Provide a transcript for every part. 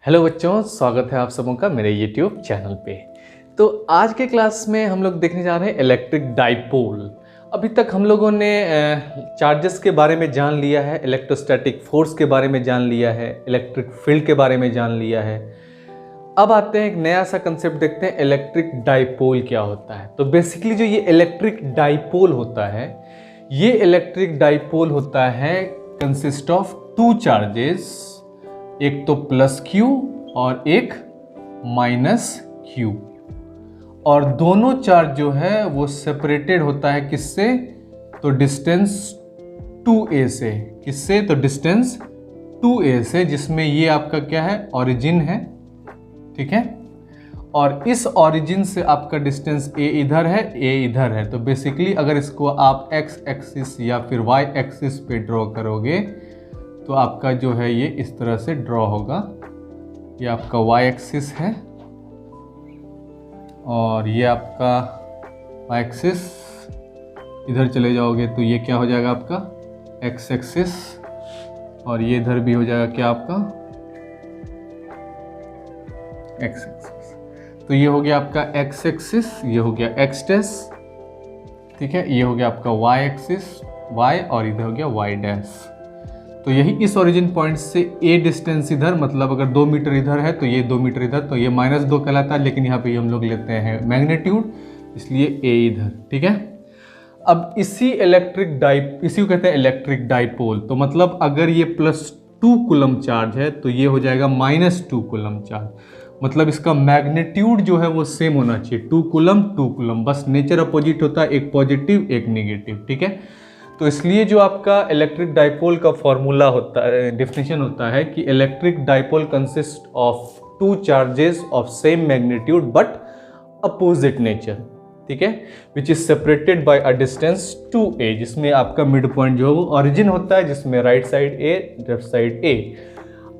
Hello बच्चों, स्वागत है आप सबों का मेरे YouTube चैनल पे। तो आज के क्लास में हम लोग देखने जा रहे हैं इलेक्ट्रिक डाइपोल। अभी तक हम लोगों ने चार्जेस के बारे में जान लिया है, इलेक्ट्रोस्टैटिक फोर्स के बारे में जान लिया है, इलेक्ट्रिक फील्ड के बारे में जान लिया है। अब आते हैं एक नया सा कंसेप्ट देखते हैं, इलेक्ट्रिक डाइपोल क्या होता है। तो बेसिकली जो ये इलेक्ट्रिक डाइपोल होता है, ये इलेक्ट्रिक डाइपोल होता है कंसिस्ट ऑफ टू चार्जेस, एक तो प्लस Q और एक माइनस Q, और दोनों चार्ज जो है वो सेपरेटेड होता है किससे, तो डिस्टेंस 2a से। किससे, तो डिस्टेंस 2a से, जिसमें ये आपका क्या है, ओरिजिन है, ठीक है। और इस ओरिजिन से आपका डिस्टेंस a इधर है, a इधर है। तो बेसिकली अगर इसको आप x एक्सिस या फिर y एक्सिस पे ड्रॉ करोगे तो आपका जो है ये इस तरह से ड्रॉ होगा। ये आपका y एक्सिस है और ये आपका y एक्सिस, इधर चले जाओगे तो ये क्या हो जाएगा आपका x एक्सिस, और ये इधर भी हो जाएगा क्या आपका x एक्सिस। तो ये हो गया आपका x एक्सिस, ये हो गया x डैश, ठीक है। ये हो गया आपका y एक्सिस y, और इधर हो गया y डैश। तो यही इस ओरिजिन पॉइंट से a डिस्टेंस इधर, मतलब अगर 2 मीटर इधर है तो ये 2 मीटर इधर, तो ये -2 कहलाता है, लेकिन यहाँ पे हम लोग लेते हैं मैग्नीट्यूड, इसलिए a इधर, ठीक है। अब इसी को कहते हैं इलेक्ट्रिक डाइपोल। तो मतलब अगर ये +2 कूलम चार्ज है तो ये हो जाएगा -2 कूलम चार्ज, मतलब इसका मैग्नीट्यूड जो है वो सेम होना चाहिए, 2 कूलम, बस नेचर अपोजिट होता है, एक पॉजिटिव एक नेगेटिव, ठीक है। तो इसलिए जो आपका इलेक्ट्रिक डाइपोल का फॉर्मूला होता है, डेफिनेशन होता है कि electric dipole consist of two charges of same magnitude but opposite nature, ठीक है, which is separated by a distance 2a, जिसमें आपका मिड पॉइंट जो है वो ओरिजिन होता है, जिसमें right side a left side a।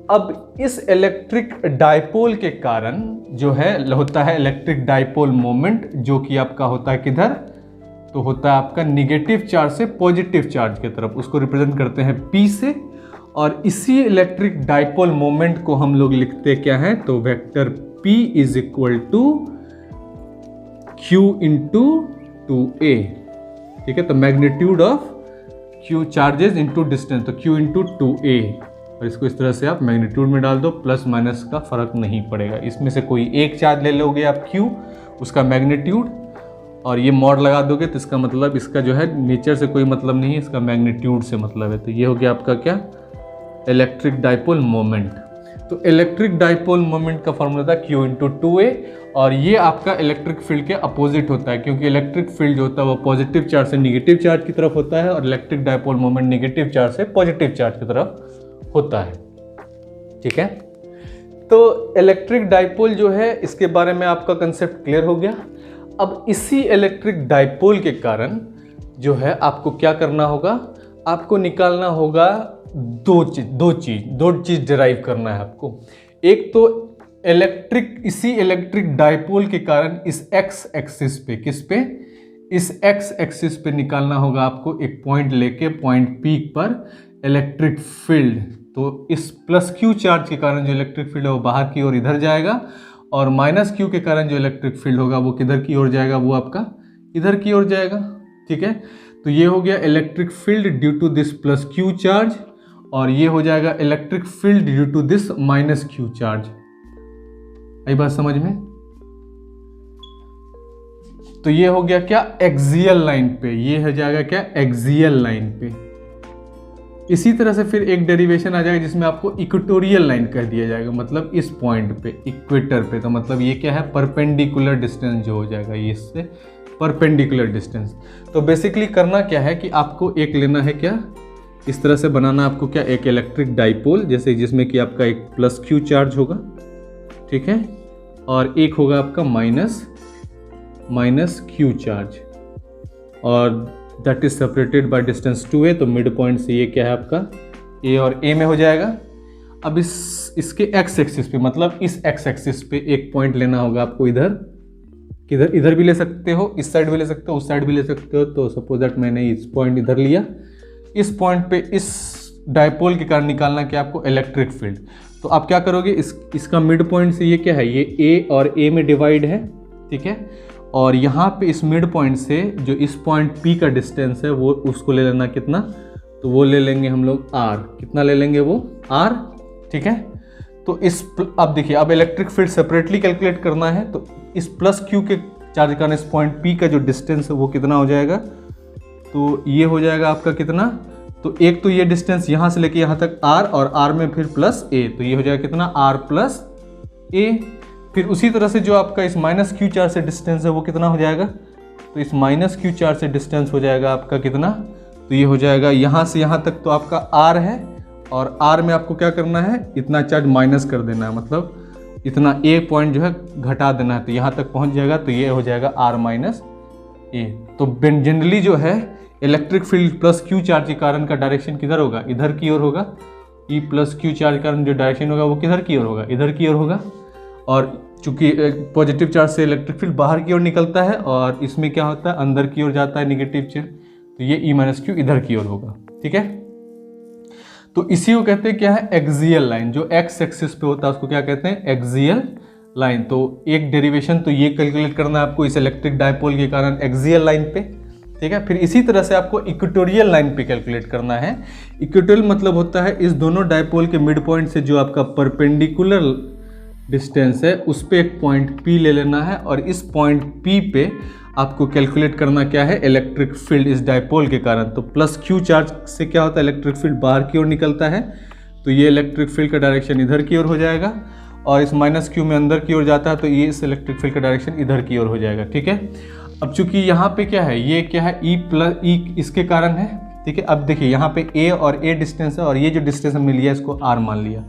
अब इस इलेक्ट्रिक डाइपोल के कारण जो है होता है इलेक्ट्रिक डाइपोल मोमेंट, जो कि आपका होता है किधर, तो होता है आपका निगेटिव चार्ज से पॉजिटिव चार्ज की तरफ, उसको रिप्रेजेंट करते हैं P से। और इसी इलेक्ट्रिक डाइपोल मोमेंट को हम लोग लिखते क्या है, तो vector P is equal to Q into 2a, ठीक है। तो magnitude of Q charges into distance, तो Q इंटू 2a, और इसको इस तरह से आप मैग्नीट्यूड में डाल दो, प्लस माइनस का फर्क नहीं पड़ेगा। इसमें से कोई एक चार्ज ले लोगे आप Q, उसका मैग्नीट्यूड, और ये मॉड लगा दोगे तो इसका मतलब इसका जो है नेचर से कोई मतलब नहीं है, इसका मैग्नीट्यूड से मतलब है। तो ये हो गया आपका क्या, इलेक्ट्रिक डाइपोल मोमेंट। तो इलेक्ट्रिक डाइपोल मोमेंट का फॉर्मूला था Q इंटू 2a, और ये आपका इलेक्ट्रिक फील्ड के अपोजिट होता है, क्योंकि इलेक्ट्रिक फील्ड जो होता है वो पॉजिटिव चार्ज से निगेटिव चार्ज की तरफ होता है, और electric dipole moment negative charge से पॉजिटिव चार्ज की तरफ होता है, ठीक है। तो इलेक्ट्रिक डाइपोल जो है, इसके बारे में आपका कंसेप्ट क्लियर हो गया। अब इसी इलेक्ट्रिक डाइपोल के कारण जो है आपको क्या करना होगा, आपको निकालना होगा दो चीज डिराइव करना है आपको। एक तो इसी इलेक्ट्रिक डाइपोल के कारण इस x एक्सिस पे, किस पे, इस x एक्सिस पे निकालना होगा आपको एक पॉइंट लेके, पॉइंट P पर इलेक्ट्रिक फील्ड। तो इस +Q चार्ज के कारण जो इलेक्ट्रिक फील्ड है वो बाहर की ओर इधर जाएगा, और -Q के कारण जो इलेक्ट्रिक फील्ड होगा वो किधर की ओर जाएगा, वो आपका इधर की ओर जाएगा, ठीक है। तो ये हो गया electric field due to this +Q charge, और ये हो जाएगा electric field due to this -Q charge. आई बात समझ में। तो ये हो गया क्या, एक्सियल लाइन पे, ये हो जाएगा क्या, एक्सियल लाइन पे। इसी तरह से फिर एक डेरिवेशन आ जाएगा जिसमें आपको इक्वेटोरियल लाइन कह दिया जाएगा, मतलब इस पॉइंट पे, इक्वेटर पे। तो मतलब ये क्या है, परपेंडिकुलर डिस्टेंस जो हो जाएगा, ये इससे परपेंडिकुलर डिस्टेंस। तो बेसिकली करना क्या है कि आपको एक लेना है क्या, इस तरह से बनाना आपको क्या, एक इलेक्ट्रिक डाइपोल, जैसे जिसमें कि आपका एक +Q चार्ज होगा, ठीक है, और एक होगा आपका -Q चार्ज, और that is separated by distance 2a। तो मिड पॉइंट से ये क्या है आपका a और a में हो जाएगा। अब इसके x एक्सिस पे, मतलब इस x एक्सिस पे एक पॉइंट लेना होगा आपको, इधर भी ले सकते हो, इस साइड भी ले सकते हो, उस साइड भी ले सकते हो। तो सपोज दैट मैंने इस पॉइंट इधर लिया, इस पॉइंट पे इस डायपोल के कारण निकालना क्या आपको, इलेक्ट्रिक फील्ड। तो आप क्या करोगे, इसका मिड पॉइंट से ये क्या है, ये ए और ए में डिवाइड है, ठीक है। और यहाँ पे इस मिड पॉइंट से जो इस पॉइंट पी का डिस्टेंस है वो उसको ले लेना कितना, तो वो ले लेंगे हम लोग आर। कितना ले लेंगे वो, आर, ठीक है। तो इस अब देखिए, अब इलेक्ट्रिक फील्ड सेपरेटली कैलकुलेट करना है, तो इस प्लस क्यू के चार्ज के कारण इस पॉइंट पी का जो डिस्टेंस है वो कितना हो जाएगा, तो ये हो जाएगा आपका कितना, तो एक तो ये डिस्टेंस यहाँ से लेके यहाँ तक आर, और आर में फिर प्लस ए, तो ये हो जाएगा कितना, आर प्लस ए। फिर उसी तरह से जो आपका इस माइनस क्यू चार्ज से डिस्टेंस है वो कितना हो जाएगा, तो इस माइनस क्यू चार्ज से डिस्टेंस हो जाएगा आपका कितना, तो ये हो जाएगा यहाँ से यहाँ तक तो आपका आर है, और आर में आपको क्या करना है, इतना चार्ज माइनस कर देना है, मतलब इतना ए पॉइंट जो है घटा देना है, तो यहाँ तक पहुँच जाएगा, तो ये हो जाएगा आर माइनस ए। तो जनरली जो है electric field plus Q charge के कारण का डायरेक्शन किधर होगा, इधर की ओर होगा। ई प्लस क्यू चार्ज के कारण जो डायरेक्शन होगा वो किधर की ओर होगा, इधर की ओर होगा। और चूंकि पॉजिटिव चार्ज से इलेक्ट्रिक फील्ड बाहर की ओर निकलता है, और इसमें क्या होता है, अंदर की ओर जाता है निगेटिव चार्ज, तो ये ई माइनस क्यू इधर की ओर होगा, ठीक है। तो इसी को कहते हैं क्या है, एक्सियल लाइन। जो एक्स एक्सिस पे होता है उसको क्या कहते हैं, एक्सियल लाइन। तो एक डेरिवेशन तो ये कैलकुलेट करना है आपको इस इलेक्ट्रिक डायपोल के कारण एक्सियल लाइन पे, ठीक है। फिर इसी तरह से आपको इक्वेटोरियल लाइन पे कैलकुलेट करना है। इक्वेटोरियल मतलब होता है इस दोनों डायपोल के मिड पॉइंट से जो आपका परपेंडिकुलर डिस्टेंस है उस पे एक पॉइंट P ले लेना है, और इस पॉइंट P पे आपको कैलकुलेट करना क्या है, इलेक्ट्रिक फील्ड इस डायपोल के कारण। तो प्लस क्यू चार्ज से क्या होता है, इलेक्ट्रिक फील्ड बाहर की ओर निकलता है, तो ये इलेक्ट्रिक फील्ड का डायरेक्शन इधर की ओर हो जाएगा, और इस माइनस क्यू में अंदर की ओर जाता है, तो ये इस इलेक्ट्रिक फील्ड का डायरेक्शन इधर की ओर हो जाएगा, ठीक है। अब चूंकि यहाँ पे क्या है, ये क्या है, ई प्लस ई इसके कारण है, ठीक है। अब देखिए यहाँ पे ए और ए डिस्टेंस है, और ये जो डिस्टेंस हमने लिया इसको आर मान लिया,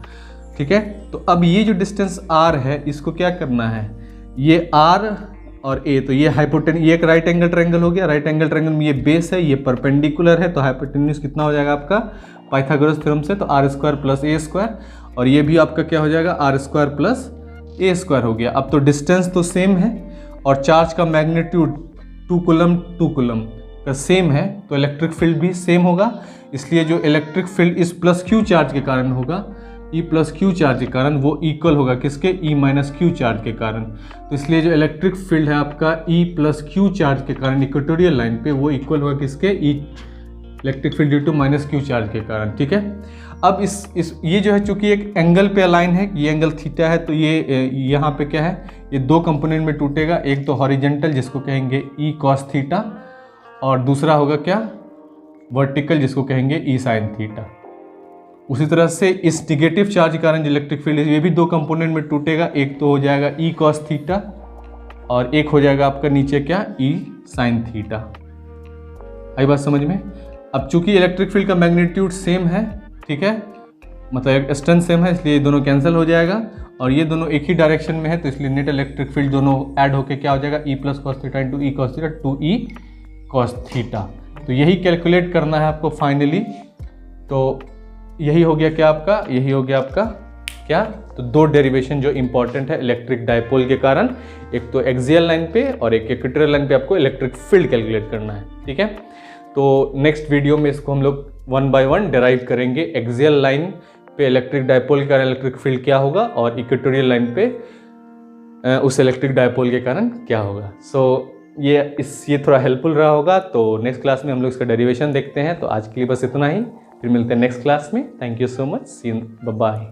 ठीक है। तो अब ये जो डिस्टेंस आर है इसको क्या करना है, ये आर और ए, तो ये हाइपोटेन्यूज, ये एक राइट एंगल ट्रायंगल हो गया। राइट एंगल ट्रायंगल में ये बेस है, ये परपेंडिकुलर है, तो हाइपोटेन्यूज कितना हो जाएगा आपका, पाइथागोरस थ्योरम से, तो R square plus A square, और ये भी आपका क्या हो जाएगा, R square plus A square हो गया। अब तो डिस्टेंस तो सेम है, और चार्ज का मैग्नीट्यूड 2 कूलम का सेम है, तो इलेक्ट्रिक फील्ड भी सेम होगा। इसलिए जो इलेक्ट्रिक फील्ड इस प्लस क्यू चार्ज के कारण होगा, ई प्लस क्यू चार्ज के कारण, वो इक्वल होगा किसके, ई माइनस क्यू चार्ज के कारण। तो इसलिए जो इलेक्ट्रिक फील्ड है आपका ई प्लस क्यू चार्ज के कारण इक्वेटोरियल लाइन पे, वो इक्वल होगा किसके, E electric field due to minus Q charge के कारण, ठीक है। अब इस ये जो है चूंकि एक एंगल पे अलाइन है, ये एंगल थीटा है, तो ये यहाँ पे क्या है, ये दो कंपोनेंट में टूटेगा। एक तो हॉरिजेंटल जिसको कहेंगे ई कॉस थीटा, और दूसरा होगा क्या, वर्टिकल जिसको कहेंगे ई साइन थीटा। उसी तरह से इस निगेटिव चार्ज के कारण जो इलेक्ट्रिक फील्ड है ये भी दो कंपोनेंट में टूटेगा। एक तो हो जाएगा ई कॉस थीटा, और एक हो जाएगा आपका नीचे क्या, ई साइन थीटा। आई बात समझ में। अब चूंकि इलेक्ट्रिक फील्ड का मैग्नीट्यूड सेम है, ठीक है, मतलब स्ट्रेंथ सेम है, इसलिए ये दोनों कैंसिल हो जाएगा, और ये दोनों एक ही डायरेक्शन में है, तो इसलिए नेट इलेक्ट्रिक फील्ड दोनों ऐड होके क्या हो जाएगा, E plus cos theta into E cos theta 2e cos theta. तो यही कैलकुलेट करना है आपको फाइनली। तो यही हो गया क्या आपका, यही हो गया आपका क्या, तो दो डेरिवेशन जो इंपॉर्टेंट है इलेक्ट्रिक डायपोल के कारण, एक तो एक्सियल लाइन पे और एक इक्वेटोरियल लाइन पे आपको इलेक्ट्रिक फील्ड कैलकुलेट करना है, ठीक है। तो नेक्स्ट वीडियो में इसको हम लोग 1 by 1 डिराइव करेंगे, एक्सियल लाइन पे इलेक्ट्रिक डायपोल के कारण इलेक्ट्रिक फील्ड क्या होगा, और इक्वेटोरियल लाइन पे उस इलेक्ट्रिक डायपोल के कारण क्या होगा। सो ये थोड़ा हेल्पफुल रहा होगा। तो नेक्स्ट क्लास में हम लोग इसका डेरिवेशन देखते हैं। तो आज के लिए बस इतना ही, फिर मिलते हैं नेक्स्ट क्लास में। Thank you so much, see you, bye bye.